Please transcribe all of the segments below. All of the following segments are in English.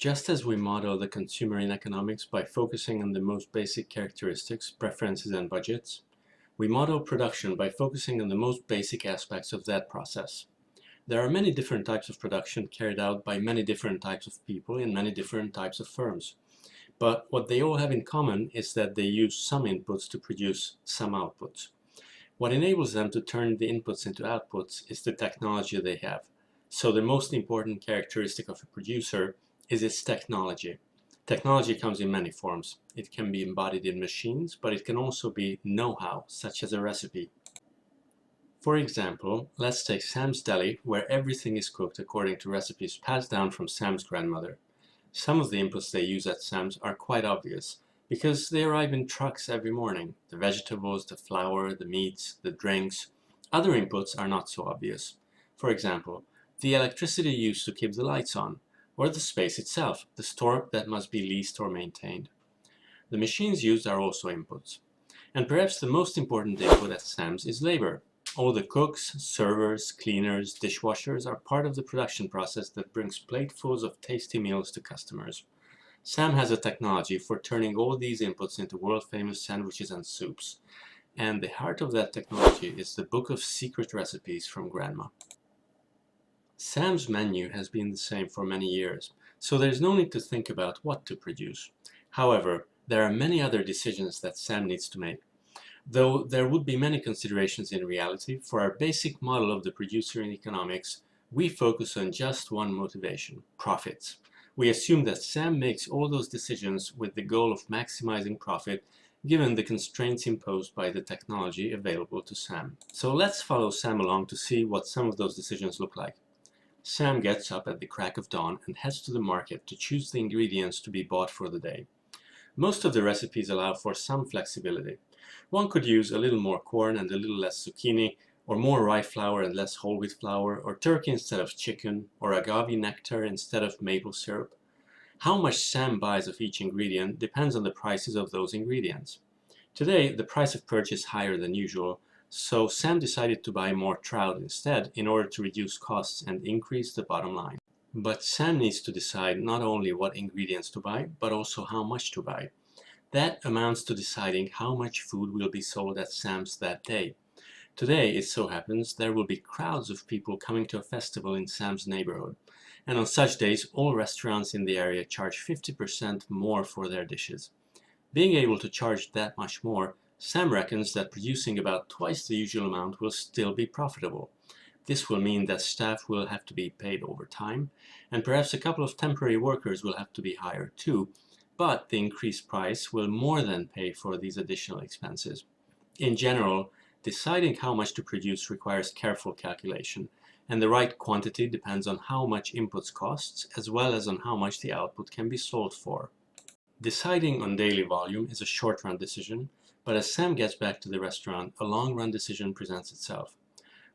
Just as we model the consumer in economics by focusing on the most basic characteristics, preferences, and budgets, we model production by focusing on the most basic aspects of that process. There are many different types of production carried out by many different types of people in many different types of firms. But what they all have in common is that they use some inputs to produce some outputs. What enables them to turn the inputs into outputs is the technology they have. So the most important characteristic of a producer is its technology. Technology comes in many forms. It can be embodied in machines, but it can also be know-how, such as a recipe. For example, let's take Sam's Deli, where everything is cooked according to recipes passed down from Sam's grandmother. Some of the inputs they use at Sam's are quite obvious, because they arrive in trucks every morning. The vegetables, the flour, the meats, the drinks. Other inputs are not so obvious. For example, the electricity used to keep the lights on, or the space itself, the store that must be leased or maintained. The machines used are also inputs. And perhaps the most important input at Sam's is labor. All the cooks, servers, cleaners, dishwashers are part of the production process that brings platefuls of tasty meals to customers. Sam has a technology for turning all these inputs into world-famous sandwiches and soups. And the heart of that technology is the book of secret recipes from Grandma. Sam's menu has been the same for many years, so there's no need to think about what to produce. However, there are many other decisions that Sam needs to make. Though there would be many considerations in reality, for our basic model of the producer in economics, we focus on just one motivation: profits. We assume that Sam makes all those decisions with the goal of maximizing profit, given the constraints imposed by the technology available to Sam. So let's follow Sam along to see what some of those decisions look like. Sam gets up at the crack of dawn and heads to the market to choose the ingredients to be bought for the day. Most of the recipes allow for some flexibility. One could use a little more corn and a little less zucchini, or more rye flour and less whole wheat flour, or turkey instead of chicken, or agave nectar instead of maple syrup. How much Sam buys of each ingredient depends on the prices of those ingredients. Today, the price of perch is higher than usual, so Sam decided to buy more trout instead in order to reduce costs and increase the bottom line. But Sam needs to decide not only what ingredients to buy, but also how much to buy. That amounts to deciding how much food will be sold at Sam's that day. Today, it so happens, there will be crowds of people coming to a festival in Sam's neighborhood, and on such days, all restaurants in the area charge 50% more for their dishes. Being able to charge that much more, Sam reckons that producing about twice the usual amount will still be profitable. This will mean that staff will have to be paid overtime, and perhaps a couple of temporary workers will have to be hired too, but the increased price will more than pay for these additional expenses. In general, deciding how much to produce requires careful calculation, and the right quantity depends on how much inputs costs, as well as on how much the output can be sold for. Deciding on daily volume is a short-run decision, but as Sam gets back to the restaurant, a long-run decision presents itself.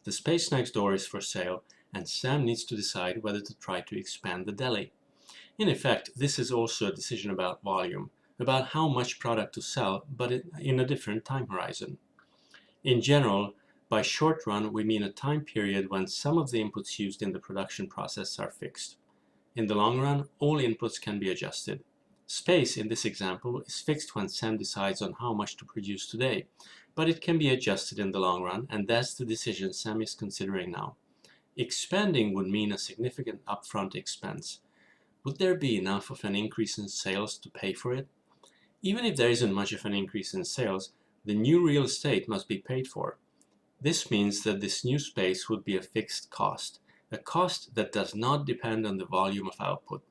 The space next door is for sale, and Sam needs to decide whether to try to expand the deli. In effect, this is also a decision about volume, about how much product to sell, but in a different time horizon. In general, by short run, we mean a time period when some of the inputs used in the production process are fixed. In the long run, all inputs can be adjusted. Space, in this example, is fixed when Sam decides on how much to produce today, but it can be adjusted in the long run, and that's the decision Sam is considering now. Expanding would mean a significant upfront expense. Would there be enough of an increase in sales to pay for it? Even if there isn't much of an increase in sales, the new real estate must be paid for. This means that this new space would be a fixed cost, a cost that does not depend on the volume of output.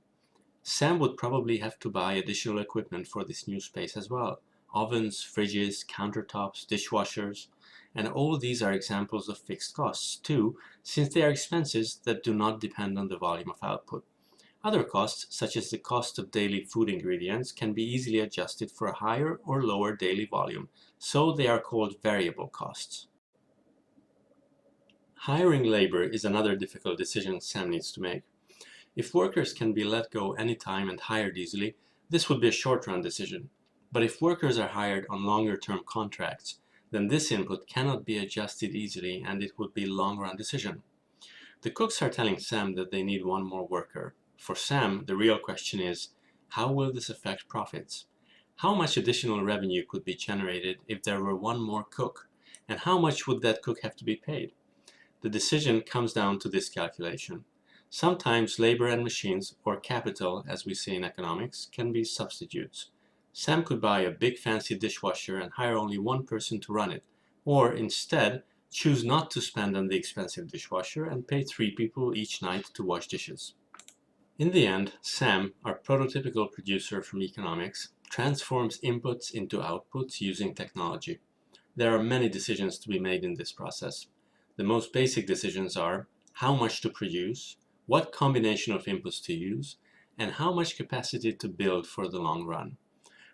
Sam would probably have to buy additional equipment for this new space as well: ovens, fridges, countertops, dishwashers, and all these are examples of fixed costs too, since they are expenses that do not depend on the volume of output. Other costs, such as the cost of daily food ingredients, can be easily adjusted for a higher or lower daily volume, so they are called variable costs. Hiring labor is another difficult decision Sam needs to make. If workers can be let go anytime and hired easily, this would be a short-run decision. But if workers are hired on longer-term contracts, then this input cannot be adjusted easily and it would be a long-run decision. The cooks are telling Sam that they need one more worker. For Sam, the real question is, how will this affect profits? How much additional revenue could be generated if there were one more cook? And how much would that cook have to be paid? The decision comes down to this calculation. Sometimes labor and machines, or capital as we say in economics, can be substitutes. Sam could buy a big fancy dishwasher and hire only one person to run it, or instead choose not to spend on the expensive dishwasher and pay 3 people each night to wash dishes. In the end, Sam, our prototypical producer from economics, transforms inputs into outputs using technology. There are many decisions to be made in this process. The most basic decisions are how much to produce, what combination of inputs to use, and how much capacity to build for the long run.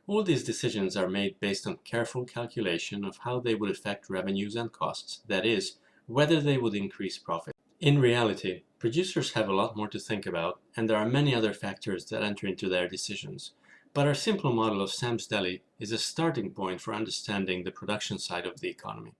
All these decisions are made based on careful calculation of how they would affect revenues and costs, that is, whether they would increase profit. In reality, producers have a lot more to think about, and there are many other factors that enter into their decisions. But our simple model of Sam's Deli is a starting point for understanding the production side of the economy.